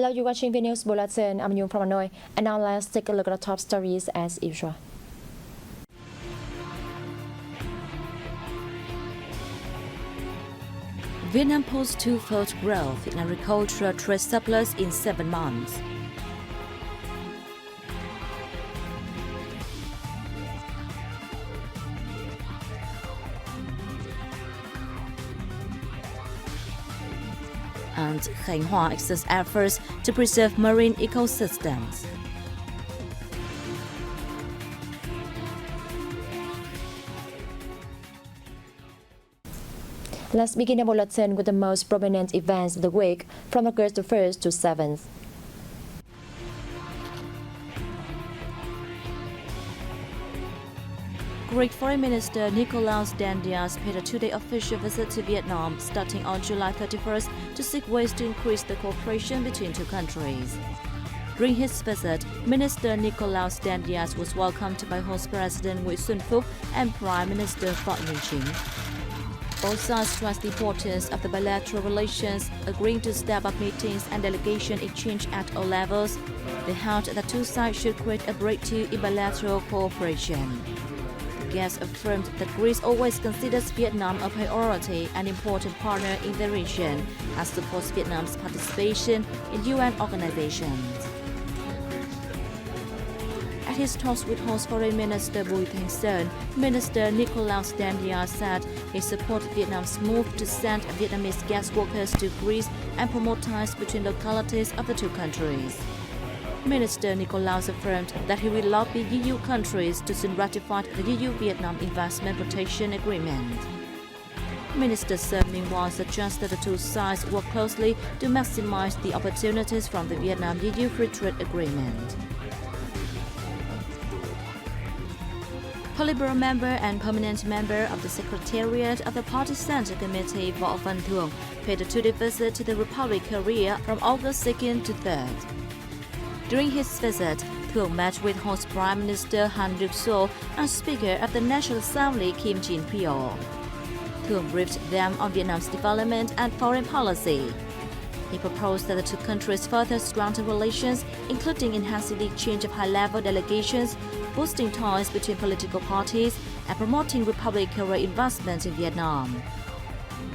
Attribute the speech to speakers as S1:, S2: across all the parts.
S1: Hello, you're watching Vnews Bulletin. I'm Nhung from Hanoi. And now let's take a look at the top stories as usual.
S2: Vietnam posts twofold growth in agricultural trade surplus in 7 months. And Khánh Hòa exerts efforts to preserve marine ecosystems.
S1: Let's begin the bulletin with the most prominent events of the week from August 1st to 7th.
S2: Greek Foreign Minister Nicolas Dandias paid a 2-day official visit to Vietnam starting on July 31st to seek ways to increase the cooperation between two countries. During his visit, Minister Nicolas Dandias was welcomed by host President Nguyễn Xuân Phúc and Prime Minister Phạm Minh Chính. Both sides stressed the importance of the bilateral relations, agreeing to step up meetings and delegation exchange at all levels. They held that two sides should create a breakthrough in bilateral cooperation. The guests affirmed that Greece always considers Vietnam a priority and important partner in the region, and supports Vietnam's participation in UN organizations. At his talks with host Foreign Minister Bùi Thanh Sơn, Minister Nicolas Dandias said he supported Vietnam's move to send Vietnamese guest workers to Greece and promote ties between localities of the two countries. Minister Nicolas affirmed that he will lobby EU countries to soon ratify the EU-Vietnam Investment Protection Agreement. Minister Sơn meanwhile suggested the two sides work closely to maximize the opportunities from the Vietnam-EU Free Trade Agreement. Politburo member and permanent member of the Secretariat of the Party Central Committee, Võ Văn Thưởng, paid a 2-day visit to the Republic of Korea from August 2nd to 3rd. During his visit, Thưởng met with host Prime Minister Han Duc-sô and Speaker of the National Assembly Kim Jin-pyo. Thưởng briefed them on Vietnam's development and foreign policy. He proposed that the two countries further strengthen relations, including enhancing the exchange of high-level delegations, boosting ties between political parties, and promoting Republic of Korea investment in Vietnam.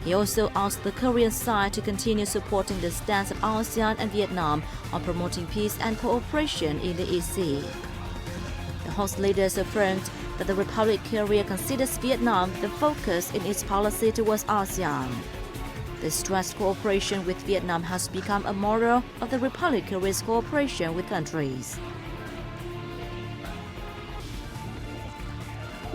S2: He also asked the Korean side to continue supporting the stance of ASEAN and Vietnam on promoting peace and cooperation in the EC. The host leaders affirmed that the Republic of Korea considers Vietnam the focus in its policy towards ASEAN. The stressed cooperation with Vietnam has become a model of the Republic of Korea's cooperation with countries.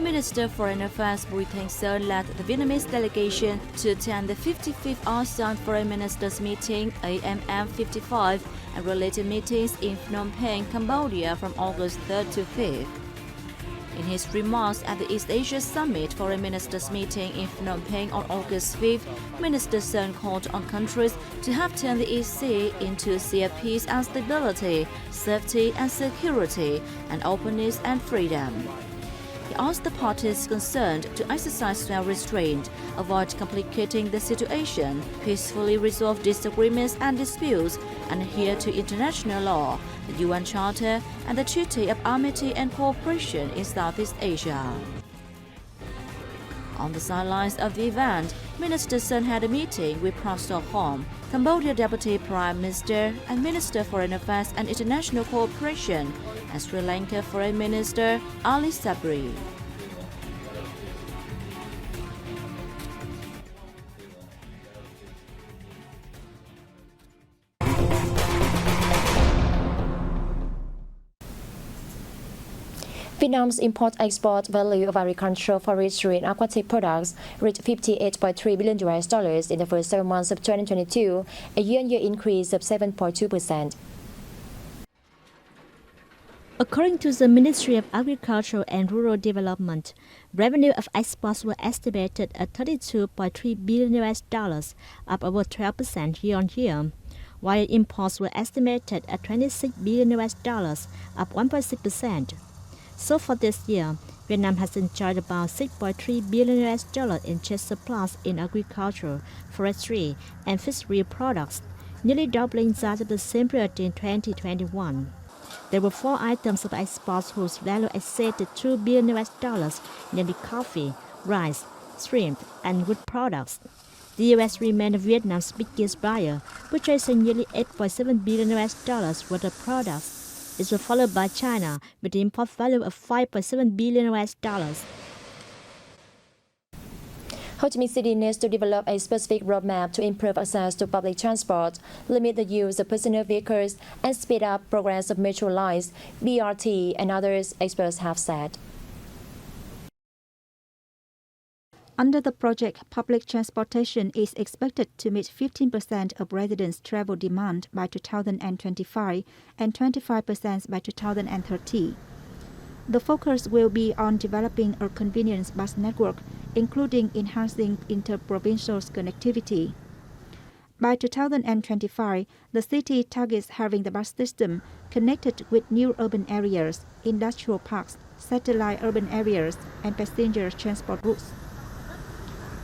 S2: Minister of Foreign Affairs Bùi Thanh Sơn led the Vietnamese delegation to attend the 55th ASEAN Foreign Ministers Meeting AMM 55 and related meetings in Phnom Penh, Cambodia from August 3rd to 5th. In his remarks at the East Asia Summit Foreign Ministers Meeting in Phnom Penh on August 5th, Minister Sơn called on countries to have turned the EC into a sea of peace and stability, safety and security, and openness and freedom. He asked the parties concerned to exercise self-restraint, avoid complicating the situation, peacefully resolve disagreements and disputes, and adhere to international law, the UN Charter, and the Treaty of Amity and Cooperation in Southeast Asia. On the sidelines of the event, Minister Sơn had a meeting with Prak Sokhonn, Cambodia Deputy Prime Minister and Minister of Foreign Affairs and International Cooperation, and Sri Lanka Foreign Minister Ali Sabri.
S1: Vietnam's import-export value of agricultural, forestry, and aquatic products reached $58.3 billion in the first 7 months of 2022, a year-on-year increase of 7.2%.
S3: According to the Ministry of Agriculture and Rural Development, revenue of exports were estimated at $32.3 billion, up over 12% year-on-year, while imports were estimated at $26 billion, up 1.6%. So far this year, Vietnam has enjoyed about $6.3 billion in trade surplus in agriculture, forestry, and fishery products, nearly doubling that of the same period in 2021. There were 4 items of exports whose value exceeded $2 billion, namely coffee, rice, shrimp, and wood products. The U.S. remained Vietnam's biggest buyer, purchasing nearly $8.7 billion worth of products. It was followed by China with an import value of $5.7 billion.
S1: Ho Chi Minh City needs to develop a specific roadmap to improve access to public transport, limit the use of personal vehicles, and speed up progress of metro lines, BRT, and others, experts have said.
S4: Under the project, public transportation is expected to meet 15% of residents' travel demand by 2025 and 25% by 2030. The focus will be on developing a convenience bus network, including enhancing interprovincial connectivity. By 2025, the city targets having the bus system connected with new urban areas, industrial parks, satellite urban areas, and passenger transport routes.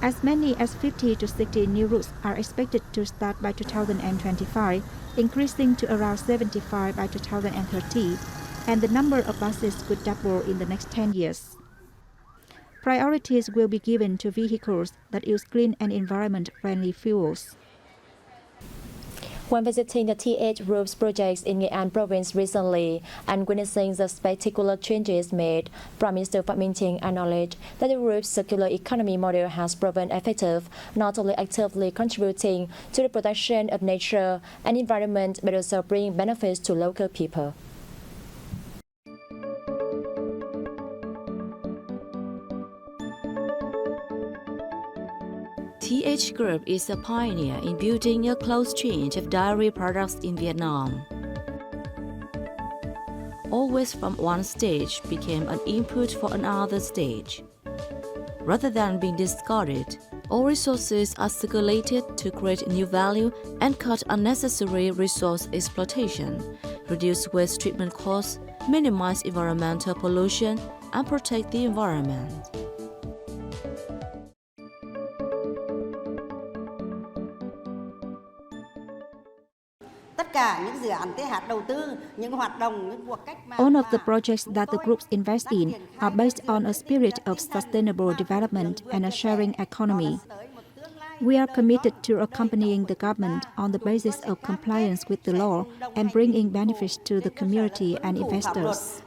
S4: As many as 50 to 60 new routes are expected to start by 2025, increasing to around 75 by 2030, and the number of buses could double in the next 10 years. Priorities will be given to vehicles that use clean and environment-friendly fuels.
S1: When visiting the TH Group's projects in Nghệ An province recently and witnessing the spectacular changes made, Prime Minister Phạm Minh Chính acknowledged that the group's circular economy model has proven effective, not only actively contributing to the protection of nature and environment, but also bringing benefits to local people.
S2: TH Group is a pioneer in building a closed chain of dairy products in Vietnam. All waste from one stage became an input for another stage. Rather than being discarded, all resources are circulated to create new value and cut unnecessary resource exploitation, reduce waste treatment costs, minimize environmental pollution, and protect the environment.
S4: All of the projects that the groups invest in are based on a spirit of sustainable development and a sharing economy. We are committed to accompanying the government on the basis of compliance with the law and bringing benefits to the community and investors.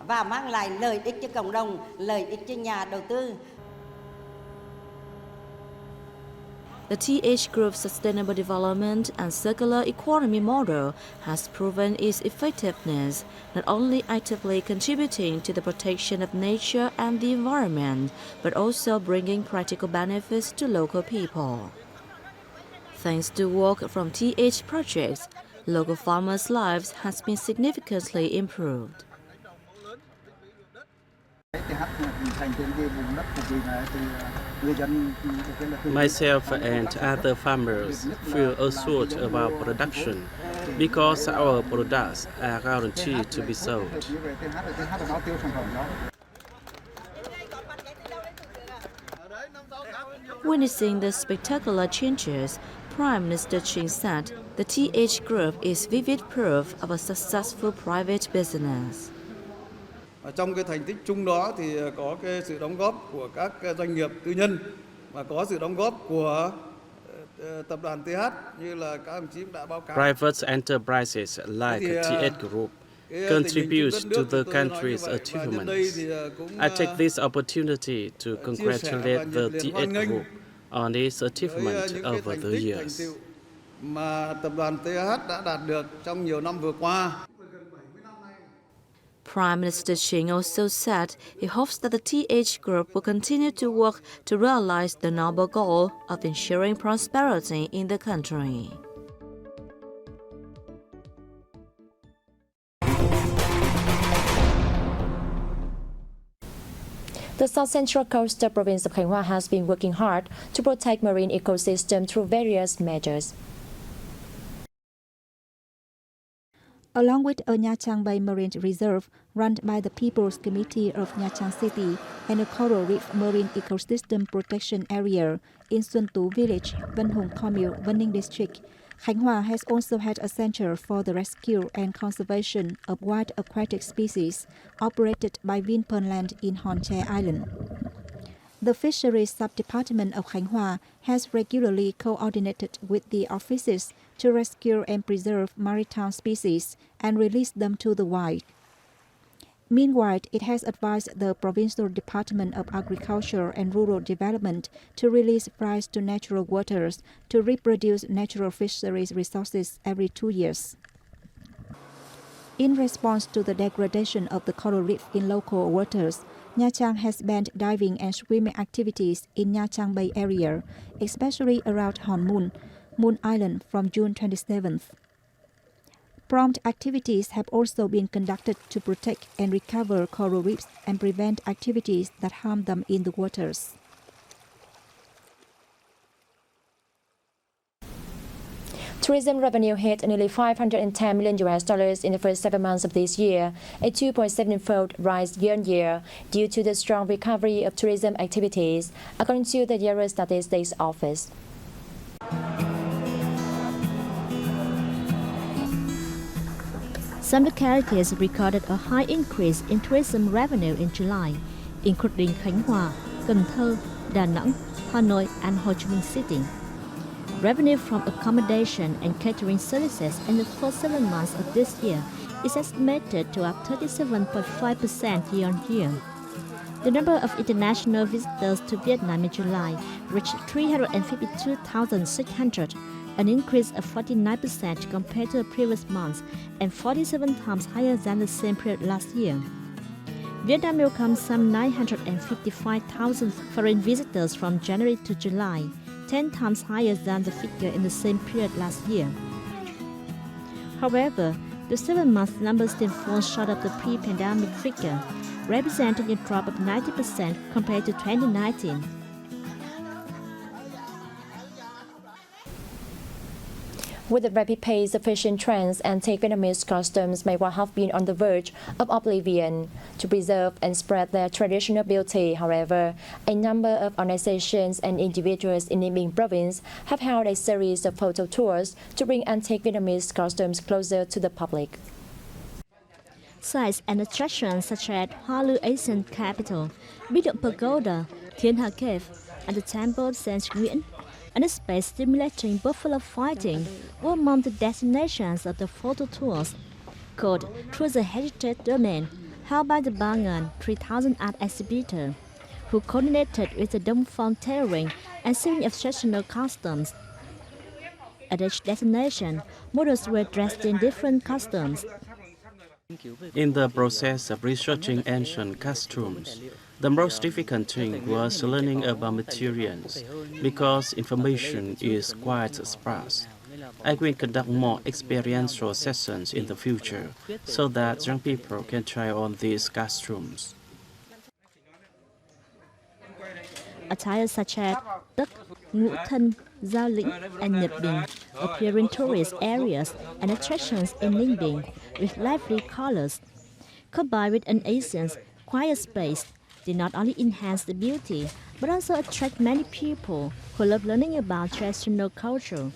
S2: The TH Group's sustainable development and circular economy model has proven its effectiveness, not only actively contributing to the protection of nature and the environment, but also bringing practical benefits to local people. Thanks to work from TH projects, local farmers' lives has been significantly improved.
S5: Myself and other farmers feel assured about production because our products are guaranteed to be sold.
S2: Witnessing the spectacular changes, Prime Minister Chính said the TH Group is vivid proof of a successful private business.
S6: Trong cái thành tích chung đó thì có cái sự đóng góp của các doanh nghiệp tư nhân và có sự đóng góp của tập đoàn TH như là các đồng chí đã báo cáo.
S5: Private enterprises like TH Group contribute to the country's achievements. I take this opportunity to congratulate the TH Group on its achievement over the years.
S6: Mà tập đoàn TH đã đạt được trong nhiều năm vừa qua.
S2: Prime Minister Chính also said he hopes that the TH Group will continue to work to realize the noble goal of ensuring prosperity in the country.
S1: The South Central Coastal Province of Khánh Hòa has been working hard to protect marine ecosystem through various measures.
S4: Along with a Nha Trang Bay Marine Reserve run by the People's Committee of Nha Trang City and a coral reef marine ecosystem protection area in Xuân Tú Village, Vân Hùng Commune, Vân Ninh District, Khánh Hòa has also had a center for the rescue and conservation of wild aquatic species operated by Vinpearland in Hòn Tre Island. The Fisheries Sub-Department of Khánh Hòa has regularly coordinated with the offices to rescue and preserve maritime species and release them to the wild. Meanwhile, it has advised the Provincial Department of Agriculture and Rural Development to release flies to natural waters to reproduce natural fisheries resources every 2 years. In response to the degradation of the coral reef in local waters, Nha Trang has banned diving and swimming activities in Nha Trang Bay area, especially around Hòn Mun, Moon Island from June 27th. Prompt activities have also been conducted to protect and recover coral reefs and prevent activities that harm them in the waters.
S1: Tourism revenue hit nearly $510 million in the first 7 months of this year, a 2.7-fold rise year-on-year due to the strong recovery of tourism activities, according to the Bureau Statistics Office.
S3: Some localities recorded a high increase in tourism revenue in July, including Khánh Hòa, Cần Thơ, Đà Nẵng, Hanoi, and Ho Chi Minh City. Revenue from accommodation and catering services in the first 7 months of this year is estimated to up 37.5% year-on-year. The number of international visitors to Vietnam in July reached 352,600, an increase of 49% compared to the previous month and 47 times higher than the same period last year. Vietnam welcomed some 955,000 foreign visitors from January to July, 10 times higher than the figure in the same period last year. However, the 7-month number still falls short of the pre-pandemic figure, representing a drop of 90% compared to 2019.
S1: With the rapid pace of fashion trends, antique Vietnamese costumes may well have been on the verge of oblivion. To preserve and spread their traditional beauty, however, a number of organizations and individuals in Ninh Bình province have held a series of photo tours to bring antique Vietnamese costumes closer to the public.
S3: Sites and attractions such as Hoa Lư Asian Capital, Bí Động Pagoda, Thiên Hà Cave, and the Temple of Saint Nguyễn, and a space stimulating buffalo fighting were among the destinations of the photo tours, called Through the Heritage Domain, held by the Bangan 3000 art exhibitor, who coordinated with the Dong Phong tailoring and sewing of traditional costumes. At each destination, models were dressed in different costumes.
S5: In the process of researching ancient costumes, the most difficult thing was learning about materials, because information is quite sparse. I will conduct more experiential sessions in the future so that young people can try on these costumes.
S3: Attire such as Tất, Ngũ Thân, Giao Lĩnh, and Nhật Bình appear in tourist areas and attractions in Ninh Bình with lively colors. Combined with an Asian's quiet space, they not only enhance the beauty, but also attract many people who love learning about traditional culture.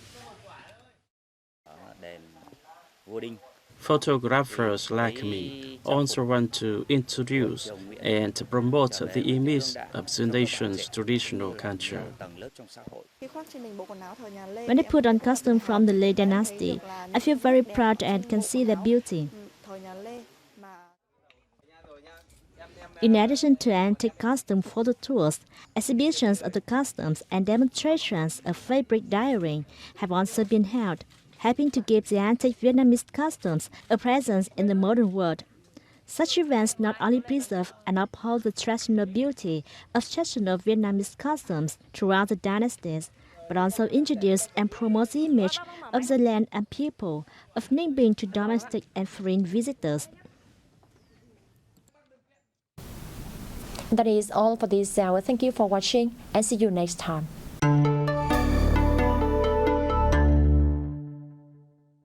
S5: Photographers like me also want to introduce and promote the image of the nation's traditional culture.
S3: When I put on costume from the Lê dynasty, I feel very proud and can see their beauty. In addition to antique costume photo tours, exhibitions of the costumes and demonstrations of fabric dyeing have also been held, helping to give the antique Vietnamese costumes a presence in the modern world. Such events not only preserve and uphold the traditional beauty of traditional Vietnamese costumes throughout the dynasties, but also introduce and promote the image of the land and people of Ninh Bình to domestic and foreign visitors.
S1: That is all for this hour. Thank you for watching and see you next time.